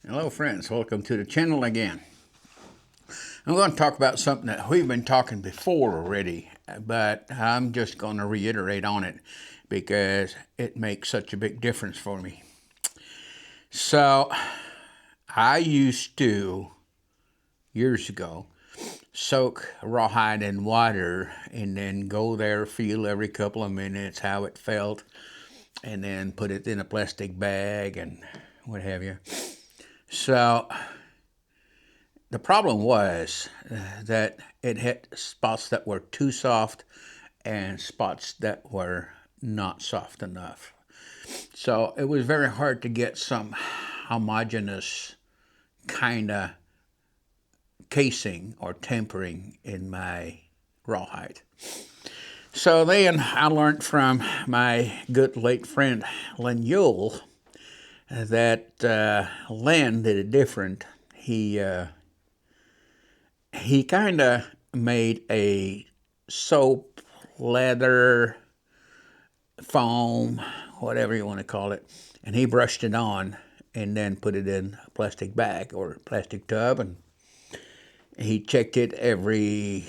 Hello friends, welcome to the channel again. I'm going to talk about something that we've been talking before already, but I'm just going to reiterate on it because it makes such a big difference for me. So, I used to, years ago, soak rawhide in water and then go there, feel every couple of minutes how it felt, and then put it in a plastic bag and what have you. So, the problem was that it had spots that were too soft and spots that were not soft enough. So it was very hard to get some homogeneous kind of casing or tempering in my rawhide. So then I learned from my good late friend Len Yule that Len did it different. He kind of made a soap, leather, foam, whatever you want to call it, and he brushed it on and then put it in a plastic bag or plastic tub, and he checked it every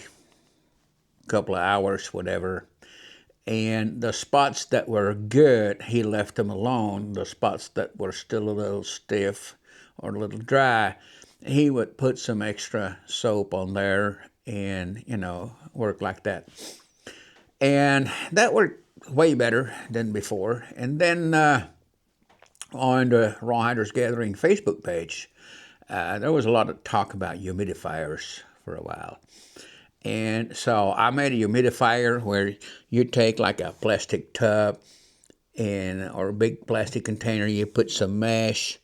couple of hours, whatever. And the spots that were good, he left them alone. The spots that were still a little stiff or a little dry, he would put some extra soap on there and, work like that. And that worked way better than before. And then on the Rawhiders Gathering Facebook page, there was a lot of talk about humidifiers for a while. And so I made a humidifier where you take like a plastic tub or a big plastic container, you put some mesh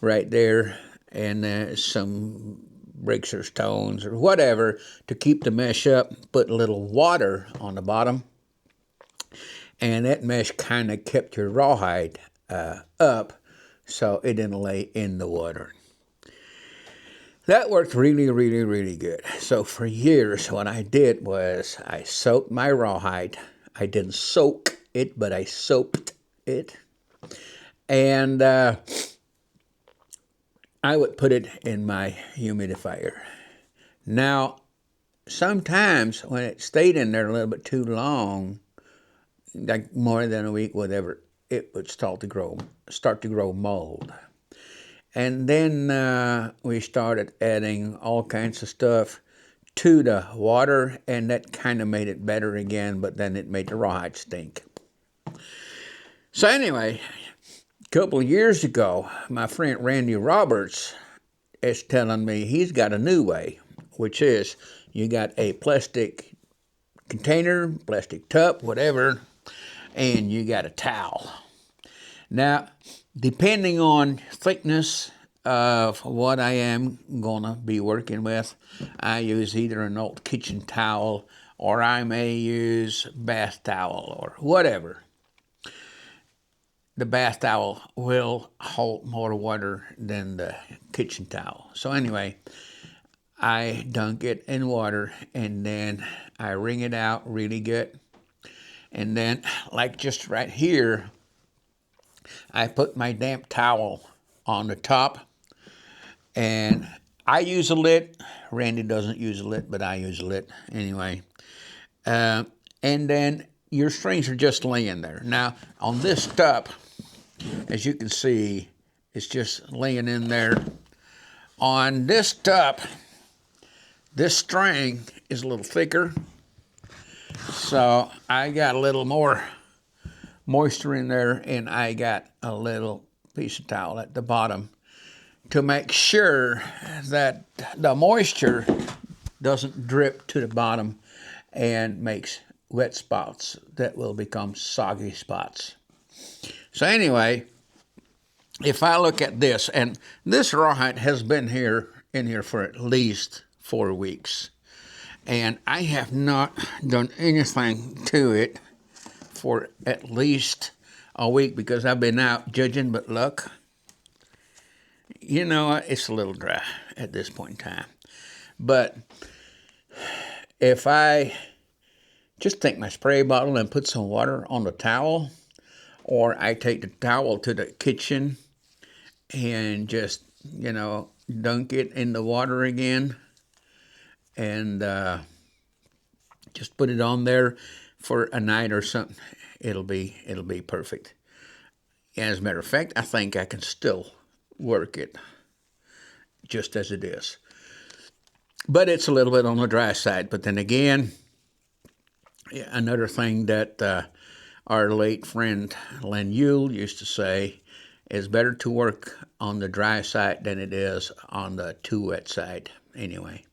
right there and some bricks or stones or whatever to keep the mesh up, put a little water on the bottom, and that mesh kind of kept your rawhide up so it didn't lay in the water. That worked really, really, really good. So for years, what I did was I soaked my rawhide. I didn't soak it, but I soaked it. And I would put it in my humidifier. Now, sometimes when it stayed in there a little bit too long, like more than a week, whatever, it would start to grow mold. And then we started adding all kinds of stuff to the water, and that kind of made it better again, but then it made the rawhide stink. So anyway, a couple of years ago, my friend Randy Roberts is telling me he's got a new way, which is you got a plastic container, plastic tub, whatever, and you got a towel. Now, depending on thickness of what I am going to be working with, I use either an old kitchen towel or I may use bath towel or whatever. The bath towel will hold more water than the kitchen towel. So anyway, I dunk it in water and then I wring it out really good. And then, like just right here, I put my damp towel on the top, and I use a lid. Randy doesn't use a lid, but I use a lid anyway. And then your strings are just laying there. Now, on this tub, as you can see, it's just laying in there. On this tub, this string is a little thicker, so I got a little more moisture in there, and I got a little piece of towel at the bottom to make sure that the moisture doesn't drip to the bottom and makes wet spots that will become soggy spots. So anyway, if I look at this, and this rawhide has been in here for at least 4 weeks, and I have not done anything to it for at least a week because I've been out judging, but look, it's a little dry at this point in time. But if I just take my spray bottle and put some water on the towel, or I take the towel to the kitchen and just dunk it in the water again, and just put it on there for a night or something. It'll be perfect. As a matter of fact, I think I can still work it just as it is. But it's a little bit on the dry side. But then again, another thing that our late friend Len Yule used to say is better to work on the dry side than it is on the too wet side. Anyway,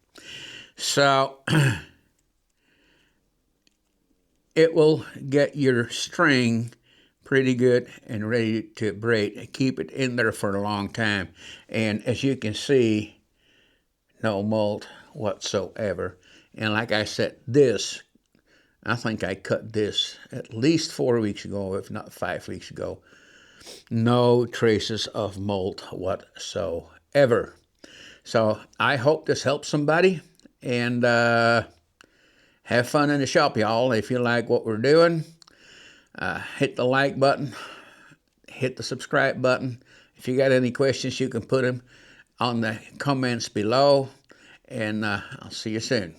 so it will get your string pretty good and ready to braid. Keep it in there for a long time. And as you can see, no molt whatsoever. And like I said, I think I cut this at least 4 weeks ago, if not 5 weeks ago. No traces of molt whatsoever. So I hope this helps somebody. And have fun in the shop, y'all. If you like what we're doing, hit the like button, hit the subscribe button. If you got any questions, you can put them on the comments below. And I'll see you soon.